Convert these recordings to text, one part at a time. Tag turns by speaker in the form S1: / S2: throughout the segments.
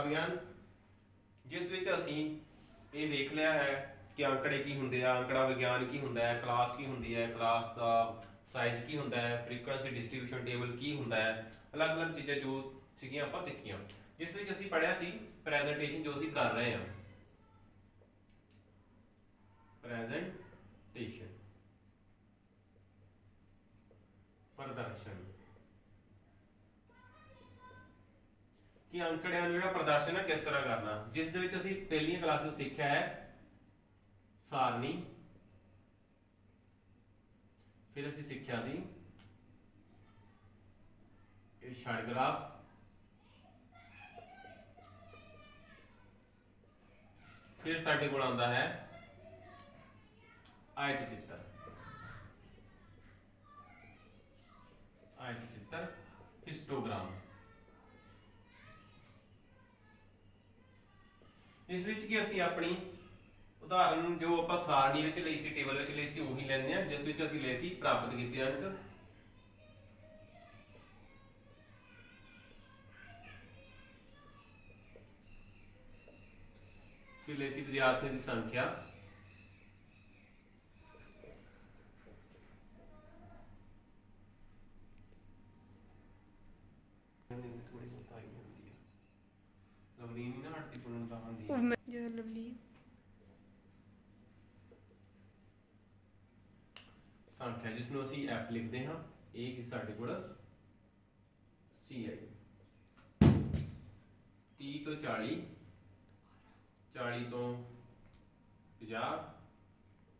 S1: विज्ञान, जिस विच असीं ये वेख लिया है कि आंकड़े की हुंदे आ, आंकड़ा विज्ञान की हुंदा है, क्लास की हुंदी है, क्लास का साइज की हुंदा है, फ्रीक्वेंसी डिस्ट्रीब्यूशन टेबल की हुंदा है, अलग अलग चीज़ां जो सीगियां आपां सिक्खियां, जिस विच असीं पढ़िया सी प्रेजेंटेशन जो असीं कर रहे हैं, प्रेजेंटेशन प्रदर्शन कि अंकड़ियां दा जिहड़ा प्रदर्शन है किस तरह करना, जिस दे विच असीं पहलियां क्लासां सीखिया है सारणी, फिर असीं सीखिया सी षडग्राफ, फिर साडे कोल आंदा है आयत चित्र, आयत चित्र हिस्टोग्राम। इस विच कि असीं अपनी उदाहरण जो आपां सारणी विच लई सी, टेबल विच लई सी, उही लैंदे आ जिस विच असीं लए सी प्राप्त कीते अंक, फिर लई सी विद्यार्थियों की संख्या, संख्या जिसनों असीं F लिखते हाँ, ये कि साडे कोल C आई 30 तो 40, 40 तो 50,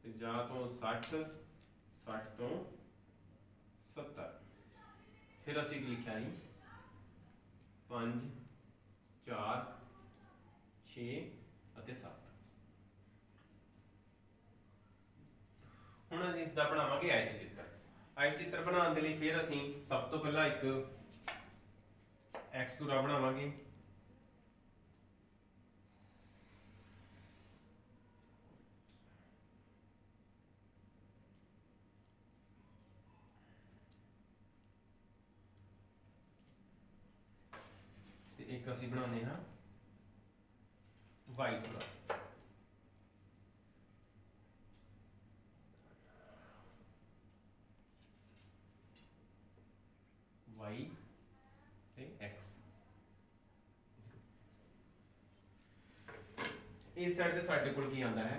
S1: 50 तो 60, 60 तो 70, फिर असीं लिखिया ही 5, 4, 6 ਅਤੇ 7। ਹੁਣ ਅਸੀਂ ਇਸ ਦਾ ਬਣਾਵਾਂਗੇ ਆਇਤ ਚਿੱਤਰ। ਆਇਤ ਚਿੱਤਰ ਬਣਾਉਣ ਦੇ ਲਈ ਫਿਰ ਅਸੀਂ ਸਭ ਤੋਂ ਪਹਿਲਾਂ ਇੱਕ x ਧੁਰਾ ਬਣਾਵਾਂਗੇ, ਤੇ ਇੱਕ ਅਸੀਂ ਬਣਾਉਂਦੇ ਹਾਂ y ਧੁਰਾ। y ਤੇ x इस साइड ते साडे कोल की आंदा है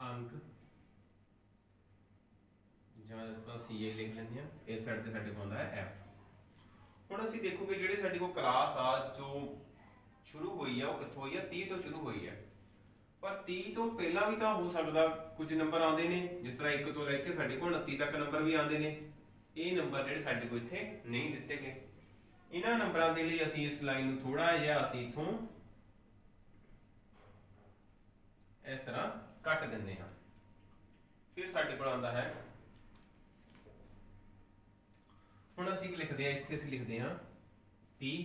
S1: अंक, ਜਾਂ ਆਪਾਂ CA लिख ਲੈਂਦੇ ਆ, इस साइड ਤੇ ਸਾਡੇ ਕੋਲ ਆਂਦਾ है F। ਹੁਣ ਅਸੀਂ ਦੇਖੋਗੇ ਜਿਹੜੇ ਸਾਡੇ ਕੋਲ ਕਲਾਸ ਆ ਜੋ ਸ਼ੁਰੂ ਹੋਈ ਆ ਉਹ ਕਿੱਥੋਂ ਹੋਈ ਆ, 30 ਤੋਂ ਸ਼ੁਰੂ ਹੋਈ ਹੈ, पर 30 ਤੋਂ ਪਹਿਲਾਂ ਵੀ ਤਾਂ ਹੋ ਸਕਦਾ ਕੁਝ ਨੰਬਰ ਆਉਂਦੇ ਨੇ, ਜਿਸ ਤਰ੍ਹਾਂ 1 ਤੋਂ ਲੈ ਕੇ ਸਾਡੇ ਕੋਲ 29 ਤੱਕ ਨੰਬਰ ਵੀ ਆਉਂਦੇ ਨੇ। ਇਹ ਨੰਬਰ ਜਿਹੜੇ ਸਾਡੇ ਕੋਲ ਇੱਥੇ ਨਹੀਂ ਦਿੱਤੇ ਗਏ, ਇਹਨਾਂ ਨੰਬਰਾਂ ਦੇ ਲਈ ਅਸੀਂ ਇਸ ਲਾਈਨ ਨੂੰ ਥੋੜਾ ਜਿਹਾ ਅਸੀਂ ਇਥੋਂ ਇਸ ਤਰ੍ਹਾਂ ਕੱਟ ਦਿੰਦੇ ਹਾਂ। ਫਿਰ ਸਾਡੇ ਕੋਲ ਆਉਂਦਾ ਹੈ, ਹੁਣ ਅਸੀਂ ਲਿਖਦੇ ਹਾਂ ਇੱਥੇ, ਅਸੀਂ ਲਿਖਦੇ ਹਾਂ 30,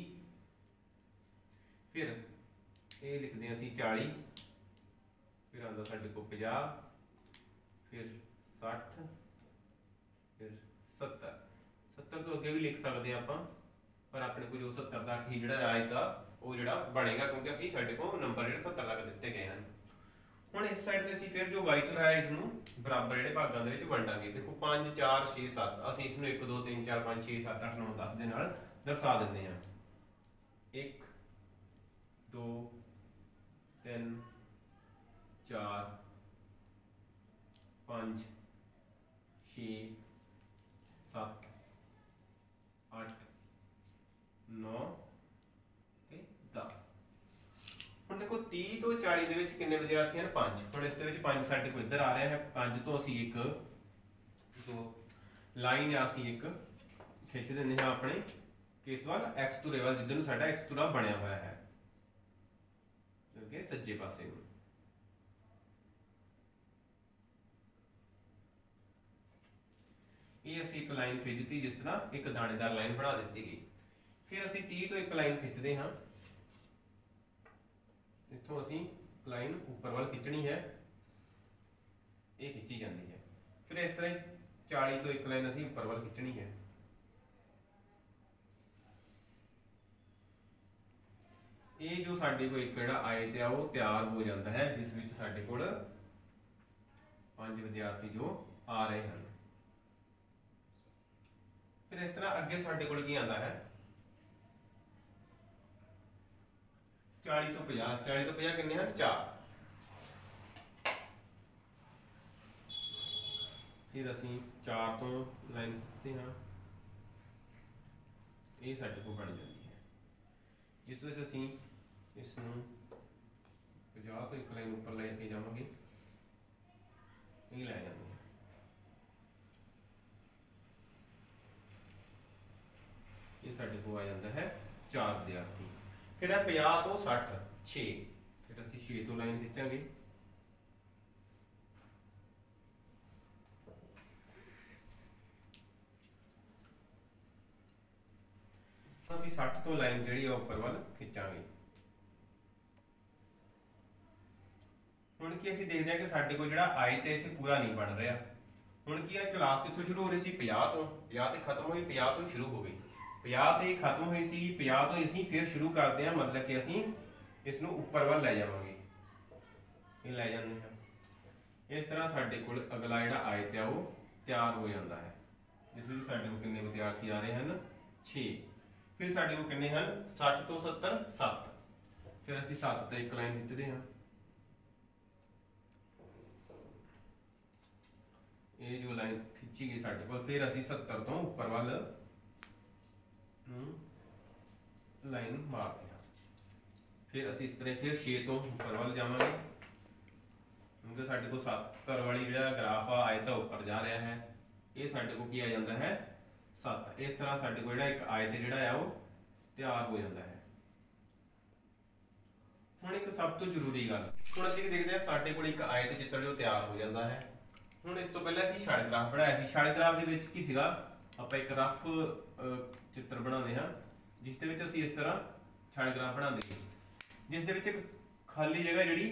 S1: फिर ये लिखते हैं असी 40, फिर आंदा साडे को 50, फिर 60, फिर 70। 70 तो अगे भी लिख सकते हैं आपां, पर अपने को जो 70 तक ही जिहड़ा आएगा वो जिहड़ा बनेगा, क्योंकि असी साडे को नंबर जिहड़े 70 तक दिते गए हैं। हुण इस साइड ते असी फिर जो y धुरा है इसनूं बराबर जिहड़े भागां दे विच वंडांगे। देखो 5 4 6 7 असी इसनूं 1 2 3 4 5 6 7 8 9 10 दे नाल दर्शा दिंदे हां। 1 2 3 4 5 6 7 8 9 ਤੇ 10। ਹੁਣ देखो 30 ਤੋਂ 40 ਦੇ ਵਿੱਚ ਕਿੰਨੇ ਵਿਦਿਆਰਥੀ ਹਨ? 5। ਹੁਣ ਇਸ ਦੇ ਵਿੱਚ 5 ਸਾਡੇ ਕੋਲ ਇੱਧਰ ਆ ਰਿਹਾ ਹੈ, 5 ਤੋਂ ਅਸੀਂ ਇੱਕ ਜੋ ਲਾਈਨ ਆ ਅਸੀਂ ਇੱਕ ਖਿੱਚ ਦਿੰਦੇ ਹਾਂ ਆਪਣੇ ਕਿਸ ਵੱਲ, x ਧੁਰੇ ਵੱਲ, ਜਿੱਧਰ ਨੂੰ ਸਾਡਾ x ਧੁਰਾ ਬਣਿਆ ਹੋਇਆ ਹੈ, ਕਿ ਸੱਜੇ ਪਾਸੇ ਨੂੰ। ਇਹ ਅਸੀਂ ਇੱਕ ਲਾਈਨ ਖਿੱਚਤੀ, ਜਿਸ ਤਰ੍ਹਾਂ ਇੱਕ ਦਾਣੇਦਾਰ ਲਾਈਨ ਬਣਾ ਦਿੱਤੀ ਗਈ। ਫਿਰ ਅਸੀਂ 30 ਤੋਂ ਇੱਕ ਲਾਈਨ ਖਿੱਚਦੇ ਹਾਂ, ਇੱਥੋਂ ਅਸੀਂ ਲਾਈਨ ਉੱਪਰ ਵੱਲ ਖਿੱਚਣੀ ਹੈ, ਇਹ ਖਿੱਚੀ ਜਾਂਦੀ ਹੈ। ਫਿਰ ਇਸ ਤਰ੍ਹਾਂ 40 ਤੋਂ ਇੱਕ ਲਾਈਨ ਅਸੀਂ ਉੱਪਰ ਵੱਲ ਖਿੱਚਣੀ ਹੈ, ਇਹ ਜੋ ਸਾਡੇ ਕੋਲ ਇੱਕ ਜਿਹੜਾ ਆਇਤ ਆ ਉਹ ਤਿਆਰ ਹੋ ਜਾਂਦਾ ਹੈ, ਜਿਸ ਵਿੱਚ ਸਾਡੇ ਕੋਲ 5 ਵਿਦਿਆਰਥੀ ਜੋ ਆ ਰਹੇ ਹਨ। ਫਿਰ ਇਸ ਤਰ੍ਹਾਂ ਅੱਗੇ ਸਾਡੇ ਕੋਲ ਕੀ ਆਉਂਦਾ ਹੈ 40 ਤੋਂ 50। 40 ਤੋਂ 50 ਕਿੰਨੇ ਹਨ 4। फिर असी 4 तो लाइन खिंचते हाँ, ये साडे को बन जाती है, जिस वजह असी इसनूं 50 तो एक लाइन उपर लेके जावांगे, ये लै जाते हैं। ये साडे को आ जाता है 4 विद्यार्थी। फिर है 50 तो 60 6, फिर असी 6 तो लाइन खिंचांगे। ਅਸੀਂ 60 ਤੋਂ ਲਾਈਨ ਜਿਹੜੀ ਆ ਉੱਪਰ ਵੱਲ ਖਿੱਚਾਂਗੇ। ਹੁਣ ਕੀ ਅਸੀਂ ਦੇਖਦੇ ਹਾਂ ਕਿ ਸਾਡੇ ਕੋਲ ਜਿਹੜਾ ਆਇਤ ਹੈ ਇੱਥੇ ਪੂਰਾ ਨਹੀਂ ਬਣ ਰਿਹਾ। ਹੁਣ ਕੀ ਹੈ ਕਲਾਸ ਕਿੱਥੋਂ ਸ਼ੁਰੂ ਹੋ ਰਹੀ ਸੀ 50 ਤੋਂ, 50 ਤੇ ਖਤਮ ਹੋਈ, 50 ਤੋਂ ਸ਼ੁਰੂ ਹੋ ਗਈ, 50 ਤੇ ਖਤਮ ਹੋਈ ਸੀ, 50 ਤੋਂ ਅਸੀਂ ਫਿਰ ਸ਼ੁਰੂ ਕਰਦੇ ਹਾਂ, ਮਤਲਬ ਕਿ ਅਸੀਂ ਇਸ ਨੂੰ ਉੱਪਰ ਵੱਲ ਲੈ ਜਾਵਾਂਗੇ, ਇਹ ਲੈ ਜਾਂਦੇ ਹਾਂ। ਇਸ ਤਰ੍ਹਾਂ ਸਾਡੇ ਕੋਲ ਅਗਲਾ ਜਿਹੜਾ ਆਇਤ ਹੈ ਉਹ ਤਿਆਰ ਹੋ ਜਾਂਦਾ ਹੈ, ਜਿਸ ਵਿੱਚ ਸਾਡੇ ਕੋਲ ਕਿੰਨੇ ਵਿਦਿਆਰਥੀ ਆ ਰਹੇ ਹਨ 6। फिर साढ़े को कितने हैं 60 तो 70 7, फिर असी 7 तो एक लाइन खिंचते हैं, ये जो लाइन खिंची गई साढ़े को, फिर असी 70 तो ऊपर वाल लाइन मारते हैं। फिर असी इस तरह फिर 6 तो ऊपर वाल जावांगे, क्योंकि साढ़े को 70 वाली जो ग्राफ आयत ऊपर जा रहा है, ये साढ़े को की आ जाता है 7। इस तरह साडे कोल जिहड़ा एक आयत जिहड़ा है वो तैयार हो जाता है। हुण एक सब तो जरूरी गल, हुण असीं देखदे हां साडे कोल एक आयत चित्र जो तैयार हो जाता है। हुण इस तो पहले असीं छड़ ग्राफ बनाया सी, छड़ ग्राफ दे विच की सीगा आपां एक रफ चित्र बनाउंदे हां, जिस दे विच असीं इस तरह छड़ ग्राफ बनाउंदे सी, जिस दे विच खाली जगह जिहड़ी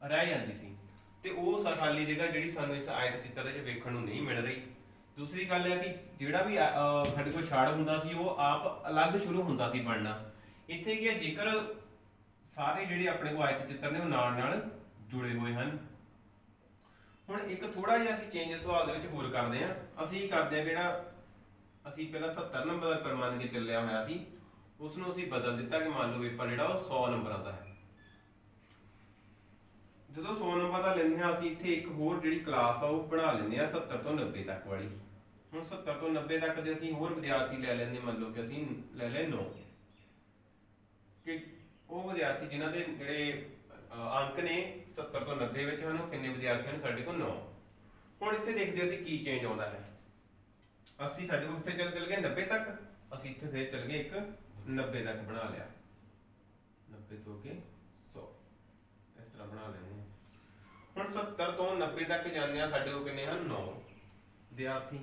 S1: रह जांदी सी, ते उह खाली जगह जिहड़ी सानूं इस आयत चित्र दे विच वेखण नूं नहीं मिल रही। दूसरी गल है कि जिहड़ा भी साडे कोल छड़ हुंदा सी वो आप अलग शुरू हुंदा सी बनना। इत्थे की है जेकर सारे जिहड़े अपने को आयत चित्र ने नाल नाल जुड़े हुए हैं। हुण एक थोड़ा जिहा असीं चेंज सवाल दे विच होर करदे हां, असीं करदे हां जिहड़ा असीं पहिलां 70 नंबर दा पेपर मान के ਚੱਲਿਆ होया सी, उस नूं असीं बदल दित्ता कि मान लो पेपर जिहड़ा 100 नंबर दा है। ਜਦੋਂ 100 नंबर ਦਾ ਲੈਂਦੇ ਹਾਂ ਅਸੀਂ ਇੱਥੇ ਇੱਕ ਹੋਰ ਜਿਹੜੀ ਕਲਾਸ ਆ ਉਹ ਬਣਾ ਲੈਂਦੇ ਆ 70 ਤੋਂ 90 ਤੱਕ ਵਾਲੀ। ਹੁਣ 70 ਤੋਂ 90 ਤੱਕ ਦੇ ਅਸੀਂ ਹੋਰ ਵਿਦਿਆਰਥੀ ਲੈ ਲੈਂਦੇ, ਮੰਨ ਲਓ ਕਿ ਅਸੀਂ ਲੈ ਲਏ 9, ਕਿ ਉਹ ਵਿਦਿਆਰਥੀ ਜਿਨ੍ਹਾਂ ਦੇ ਜਿਹੜੇ ਅੰਕ ਨੇ 70 ਤੋਂ 90 ਵਿੱਚ ਹਨ, ਉਹ ਕਿੰਨੇ ਵਿਦਿਆਰਥੀ ਹਨ ਸਾਡੇ ਕੋਲ 9। ਹੁਣ ਇੱਥੇ ਦੇਖਦੇ ਅਸੀਂ ਕੀ ਚੇਂਜ ਆਉਂਦਾ ਹੈ। ਅਸੀਂ ਸਾਡੇ ਕੋਲ ਇੱਥੇ ਚੱਲ ਗਏ 90 ਤੱਕ, ਅਸੀਂ ਇੱਥੇ ਫਿਰ ਚੱਲ ਗਏ ਇੱਕ 90 ਤੱਕ ਬਣਾ ਲਿਆ, 90 ਤੋਂ ਕੇ 100 ਇਸ ਤਰ੍ਹਾਂ ਬਣਾ ਲੈਂਦੇ। ਹੁਣ 70 ਤੋਂ 90 ਤੱਕ ਜਾਂਦੇ ਆ, ਸਾਡੇ ਕੋਲ ਕਿੰਨੇ ਹਨ 9 ਵਿਦਿਆਰਥੀ,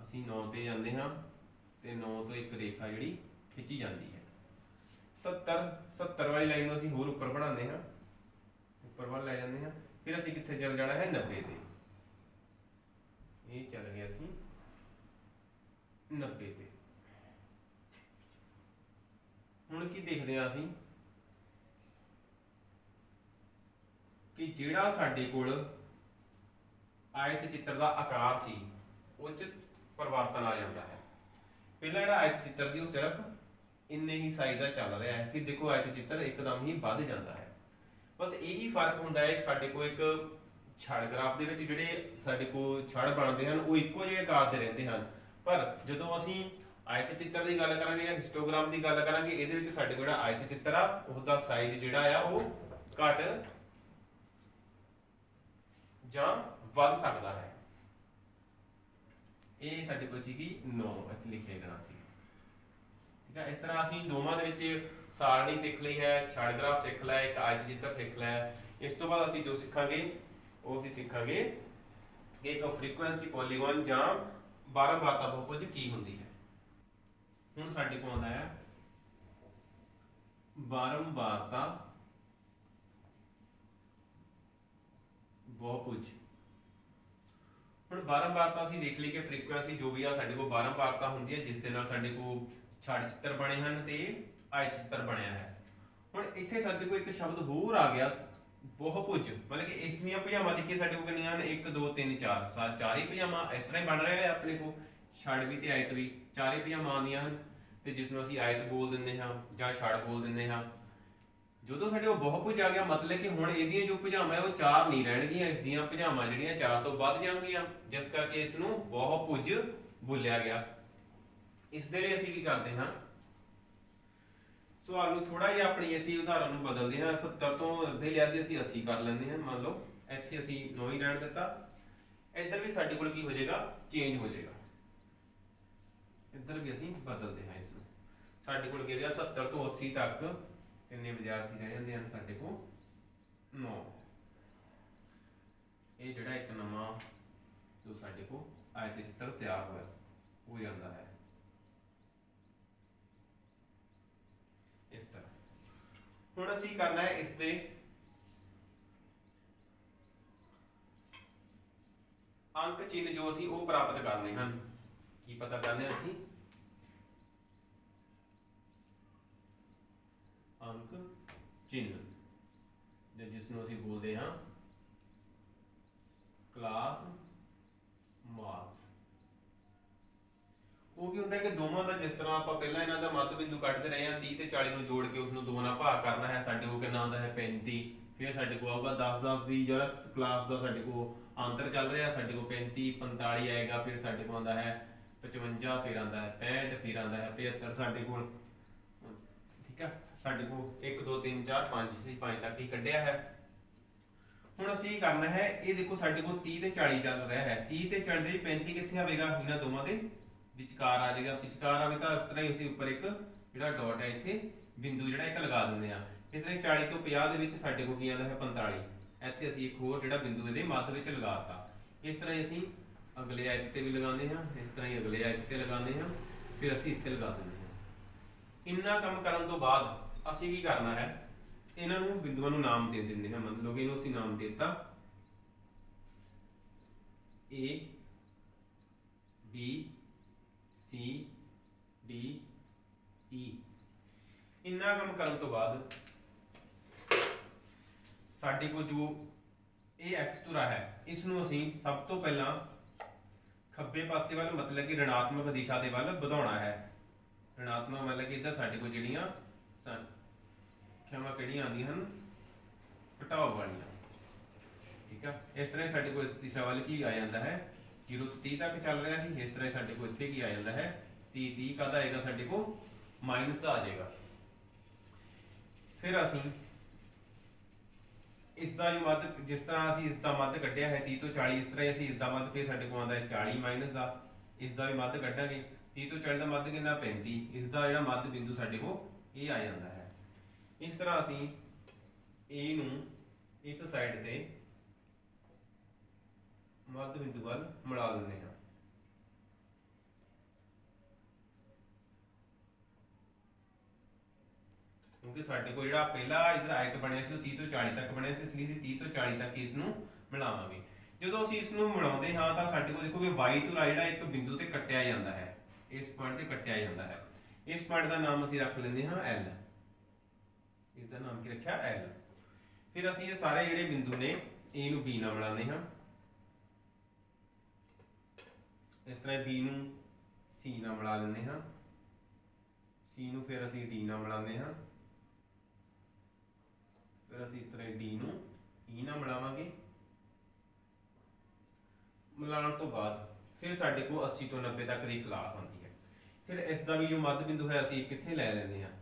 S1: ਅਸੀਂ 9 ਤੇ ਜਾਂਦੇ ਹਾਂ ਤੇ 9 ਤੋਂ ਇੱਕ ਰੇਖਾ ਜਿਹੜੀ ਖਿੱਚੀ ਜਾਂਦੀ ਹੈ। 70 ਵਾਲੀ ਲਾਈਨ ਨੂੰ ਅਸੀਂ ਹੋਰ ਉੱਪਰ ਬਣਾਉਂਦੇ ਹਾਂ, ਉੱਪਰ ਵੱਲ ਲੈ ਜਾਂਦੇ ਹਾਂ। ਫਿਰ ਅਸੀਂ ਕਿੱਥੇ ਚੱਲ ਜਾਣਾ ਹੈ 90 ਤੇ, ਇਹ ਚੱਲ ਗਏ ਅਸੀਂ 90 ਤੇ। ਹੁਣ ਕੀ ਦੇਖਦੇ ਹਾਂ ਅਸੀਂ कि जिहड़ा साडे कोल आयत चित्र का आकार सी उह च परिवर्तन आ जाता है। पहला जिहड़ा आयत चित्र सी वो सिर्फ इन्ने ही साइज का चल रहा है, फिर देखो आयत चित्र एकदम ही वध जाता है। बस यही फर्क हुंदा है साडे कोल एक छड़ ग्राफ दे विच जिहड़े साडे कोल छड़ बनदे हन वो इक्को जिहे आकार दे रहिंदे हन, पर जदों असीं आयत चित्र की गल करांगे या हिस्टोग्राम की गल करांगे, इहदे विच साडे कोल जिहड़ा आयत चित्र आ उसदा साइज जिहड़ा आ वो घट ਜਾਂ ਵੱਧ ਸਕਦਾ ਹੈ। ਇਹ ਸਾਡੇ ਕੋਲ ਸੀਗੀ 9 ਇੱਥੇ ਲਿਖਿਆ ਜਾਣਾ ਸੀ, ਠੀਕ ਹੈ। ਇਸ ਤਰ੍ਹਾਂ ਅਸੀਂ ਦੋਵਾਂ ਦੇ ਵਿੱਚ ਸਾਰਣੀ ਸਿੱਖ ਲਈ ਹੈ, ਛੜ ਗ੍ਰਾਫ ਸਿੱਖ ਲਿਆ, ਇੱਕ ਆਇਤ ਚਿੱਤਰ ਸਿੱਖ ਲਿਆ। ਇਸ ਤੋਂ ਬਾਅਦ ਅਸੀਂ ਜੋ ਸਿੱਖਾਂਗੇ ਉਹ ਅਸੀਂ ਸਿੱਖਾਂਗੇ ਕਿ ਇੱਕ ਫ੍ਰੀਕੁਐਂਸੀ ਪੋਲੀਗਨ ਜਾਂ ਬਾਰੰਬਾਰਤਾ ਬਹੁਭੁਜ ਕੀ ਹੁੰਦੀ ਹੈ। ਹੁਣ ਸਾਡੇ ਕੋਲ ਆਉਂਦਾ ਹੈ ਬਾਰੰਬਾਰਤਾ बहुभुज। ਹੁਣ ਬਾਰੰਬਾਰਤਾ ਅਸੀਂ ਦੇਖ ਲਈ ਕਿ ਫ੍ਰੀਕੁਐਂਸੀ ਜੋ ਵੀ ਆ ਸਾਡੇ ਕੋਲ ਬਾਰੰਬਾਰਤਾ ਹੁੰਦੀ ਹੈ, ਜਿਸ ਦੇ ਨਾਲ ਸਾਡੇ ਕੋਲ ਛੜ ਚਿੱਤਰ ਬਣੇ ਹਨ ਤੇ आयत चित्र बनया है। हुण इत्थे साडे कोल एक शब्द होर आ गया बहुभुज, मतलब कि इस दियां भुजावां देखिए साडे कोल कितनियां हन 1 2 3 4 चार ही भुजावां इस तरह ही बन रहे हैं अपने को, छड़ भी ते आयत भी चार ही भुजावां आउंदियां हन ते जिसनूं असीं आयत बोल दिंदे हां जां छड़ बोल दिंदे हां। ਜਦੋਂ ਸਾਡੇ ਉਹ ਬਹੁਭੁਜ ਆ ਗਿਆ मतलब कि ਹੁਣ ਇਹਦੀਆਂ ਜੋ ਭੁਜਾਵਾਂ ਹੈ ਉਹ ਚਾਰ ਨਹੀਂ ਰਹਿਣਗੀਆਂ, ਇਸ ਦੀਆਂ ਭੁਜਾਵਾਂ ਜਿਹੜੀਆਂ ਚਾਰ ਤੋਂ ਵੱਧ ਜਾਣਗੀਆਂ, ਜਿਸ ਕਰਕੇ ਇਸ ਨੂੰ ਬਹੁਭੁਜ ਬੋਲਿਆ ਗਿਆ। ਇਸ ਦੇ ਲਈ ਅਸੀਂ ਕੀ ਕਰਦੇ ਹਾਂ, ਸਵਾਲ ਨੂੰ ਥੋੜਾ ਜਿਹਾ ਆਪਣੀ ਅਸੀਂ ਉਦਾਹਰਨ ਨੂੰ ਬਦਲਦੇ ਹਾਂ। 70 ਤੋਂ 90 ਲਿਆ ਸੀ ਅਸੀਂ 80 ਕਰ ਲੈਂਦੇ ਹਾਂ। ਮੰਨ ਲਓ ਇੱਥੇ ਅਸੀਂ 9 ਹੀ ਰਹਿਣ ਦਿੱਤਾ, ਇੱਧਰ ਵੀ ਸਾਡੇ ਕੋਲ ਕੀ ਹੋ ਜਾਏਗਾ, ਚੇਂਜ ਹੋ ਜਾਏਗਾ, ਇੱਧਰ ਵੀ ਅਸੀਂ ਬਦਲਦੇ ਹਾਂ ਇਸ ਨੂੰ। ਸਾਡੇ ਕੋਲ ਕੀ ਰਿਹਾ 70 ਤੋਂ 80 ਤੱਕ किन्ने विद्यार्थी रह जाते हैं साडे को 9। ये जिहड़ा एक नवा जो साडे को आयत चित्र तैयार होया हो जाता है इस तरह। हुण असीं करना है इस दे अंक चिन्ह जो असीं वो प्राप्त करने हैं। की पता करने असीं अंक चिन्ह जिसनों असीं बोलते हैं क्लास मार्क्स। वो की होंदा है कि दोवां दा जिस तरह आपां पहलां इन्हां दा मध्य बिंदु कटदे रहे हैं 30 ते 40 नूं जोड़ के उसनूं 2 नाल भाग करना है, साडे कोल कितना आउंदा है 35। फिर साडे कोल आऊगा 10 10 दी जिहड़ा क्लास दा साडे कोल अंतर चल रहा है साडे कोल 35 45 आएगा। फिर साडे कोल आउंदा है 55, फिर आउंदा है 65, फिर आउंदा है 75 साडे कोल। ठीक है, साडे को 1 2 3 4 5 ਅਸੀਂ 5 तक ही कढ़िया है। ਹੁਣ ਅਸੀਂ करना है ये देखो साडे को 30 ਤੇ 40 ਚੱਲ ਰਿਹਾ है, 30 ਤੇ 40 ਦੇ 35 ਕਿੱਥੇ ਆਵੇਗਾ, ਇਹਨਾਂ ਦੋਵਾਂ ਦੇ ਵਿਚਕਾਰ ਆ ਜਾਏਗਾ। ਵਿਚਕਾਰ ਆਵੇ ਤਾਂ ਇਸ ਤਰ੍ਹਾਂ ਹੀ ਅਸੀਂ ਉੱਪਰ ਇੱਕ ਜਿਹੜਾ ਡਾਟ ਹੈ ਇੱਥੇ ਬਿੰਦੂ ਜਿਹੜਾ ਇੱਕ ਲਗਾ ਦਿੰਦੇ ਆ। ਇਸ ਤਰ੍ਹਾਂ 40 ਤੋਂ 50 ਦੇ ਵਿੱਚ ਸਾਡੇ ਕੋਲ ਕੀ ਆਉਂਦਾ ਹੈ 45, ਇੱਥੇ ਅਸੀਂ ਇੱਕ ਹੋਰ ਜਿਹੜਾ ਬਿੰਦੂ ਇਹਦੇ ਮੱਧ ਵਿੱਚ ਲਗਾਤਾ। ਇਸ ਤਰ੍ਹਾਂ ਹੀ ਅਸੀਂ ਅਗਲੇ ਆਇਤ ਤੇ ਵੀ ਲਗਾਉਂਦੇ ਹਾਂ, ਇਸ ਤਰ੍ਹਾਂ ਹੀ ਅਗਲੇ ਆਇਤ ਤੇ ਲਗਾਉਂਦੇ ਹਾਂ, ਫਿਰ ਅਸੀਂ ਇੱਥੇ ਲਗਾ ਦਿੰਦੇ ਹਾਂ। ਇੰਨਾ ਕੰਮ ਕਰਨ ਤੋਂ ਬਾਅਦ ਅਸੀਂ ਕੀ ਕਰਨਾ ਹੈ, ਇਹਨਾਂ ਨੂੰ ਬਿੰਦੂਆਂ ਨੂੰ ਨਾਮ ਦੇ ਦਿੰਦੇ ਹਾਂ। ਮਤਲਬ ਕਿ ਇਹਨੂੰ ਅਸੀਂ ਨਾਮ ਦੇ ਦਿੱਤਾ A B C D E। ਇੰਨਾ ਕੰਮ ਕਰਨ ਤੋਂ ਬਾਅਦ ਸਾਡੇ ਕੋਲ ਜੋ ਇਹ x ਧੁਰਾ ਹੈ ਇਸ ਨੂੰ ਅਸੀਂ ਸਭ ਤੋਂ ਪਹਿਲਾਂ ਖੱਬੇ ਪਾਸੇ ਵੱਲ मतलब कि ऋणात्मक दिशा ਦੇ ਵੱਲ ਵਧਾਉਣਾ ਹੈ। ऋणात्मक मतलब कि इधर ਸਾਡੇ ਕੋਲ ਜਿਹੜੀਆਂ संख्यावां किहड़ियां आंदियां हन घटाओ वालियां। ठीक है, इस तरह साडे कोल इस दिशा वाल की आ जाता है 0 ਤੋਂ 30 तक चल रहा है। इस तरह साडे कोल इत्थे की आ जाता है 30 30 कादा आएगा साडे को माइनस का आ जाएगा। फिर असीं इसका जो मध्य जिस तरह असीं इसका मध्य कढ़िया है 30 ਤੋਂ 40, इस तरह असीं इसका मध्य फिर साडे कोल आंदा है 40 माइनस का, इसका भी मध्य कढ़ांगे 30 ਤੋਂ 40 का मध्य कितना 35, इसका जिहड़ा मध्य बिंदु साडे कोल ये आ जाता है। इस तरह असीं ए नूं इस साइड ते मध्य बिंदु वाल मिला दिंदे हां। क्योंकि साडे कोल जिहड़ा पहला इधर आयत बनिया सी 30 ਤੋਂ 40 तक बनिया सी, इसलिए 30 ਤੋਂ 40 तक इस नूं मिलावांगे। ਜਦੋਂ ਅਸੀਂ ਇਸ ਨੂੰ ਮਿਲਾਉਂਦੇ ਹਾਂ ਤਾਂ ਸਾਡੇ ਕੋਲ ਦੇਖੋਗੇ y ਧੁਰਾ ਜਿਹੜਾ ਇੱਕ ਬਿੰਦੂ ਤੇ ਕੱਟਿਆ ਜਾਂਦਾ ਹੈ, ਇਸ ਪੁਆਇੰਟ ਤੇ ਕੱਟਿਆ ਜਾਂਦਾ ਹੈ। ਇਸ ਪੁਆਇੰਟ ਦਾ ਨਾਮ ਅਸੀਂ ਰੱਖ ਲੈਂਦੇ ਹਾਂ l। इसका नाम की रखा L। फिर असीं ये सारे जिहड़े बिंदु ने A नूं B नाल मिलाने हां, इस तरह B नूं C नाल मिला लेंदे हां, C नूं फिर असीं D नाल मिलाने हां, फिर असीं इस तरह D नूं E नाल मिलावांगे। मिलाउण तो बाद फिर साडे कोल 80 ਤੋਂ 90 तक दी क्लास आउंदी है। फिर इसका भी जो मध्य बिंदु है असीं कित्थे लै लैंदे हां,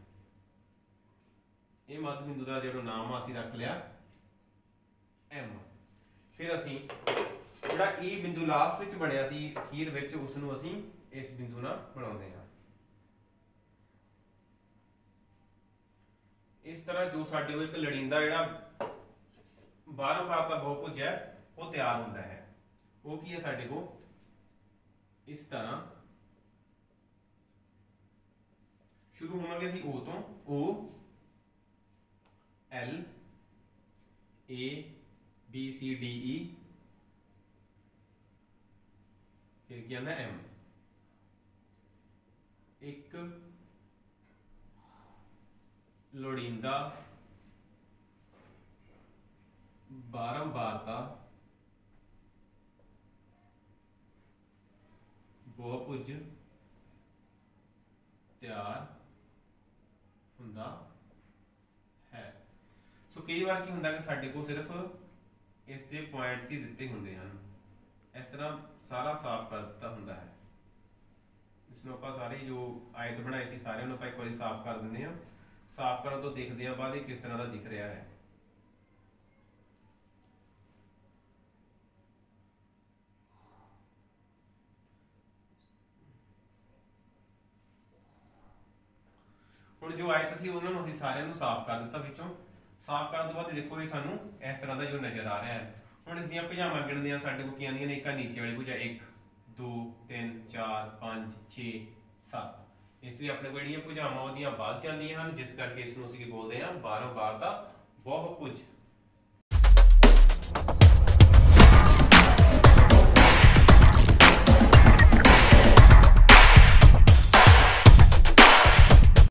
S1: ये मध्य बिंदु का जो नाम असीं रख लिया M। फिर असीं जिहड़ा E बिंदु लास्ट विच बनिया सी अखीर विच उसनूं असीं इस बिंदु नाल मिलाउंदे हां। इस तरह जो साडे कोल एक लड़ींदा जिहड़ा बारंबार दा बहुभुज है वो तैयार हुंदा है। वो की है साडे कोल इस तरह शुरू होवांगे असीं O तो O L A B C D E, फिर क्या आंदा M। एक ਲੋੜੀਂਦਾ ਬਾਰੰਬਾਰਤਾ ਬਹੁਭੁਜ ਤਿਆਰ ਹੁੰਦਾ है। सो कई बार की होंगे कि साडे को सिर्फ इसके पॉइंट्स ही दिते होंगे हैं, इस तरह सारा साफ कर दिता होंगे है। इसमें आप सारे जो आयत बनाए सी सारे आप एक बार साफ कर देंगे हैं। साफ करने तो देखते हैं बाद किस तरह का दिख रहा है। हुण जो आयत सी उन्होंने असीं सारिਆਂ ਨੂੰ साफ कर दिता विचों। साफ करने तो बाद देखो ये सानू इस तरह का जो नज़र आ रहा है। हुण इसदियां भुजावां गिणदे आ साडे कोल की आंदियां ने, एक नीचे वाली भुजा 1 2 3 4 5 6 7। इसलिए अपने को जिहड़ियां भुजावां ओहदियां वध जांदियां हन, जिस करके इसनूं असीं की बोलदे आ बारंबारता बहुभुज।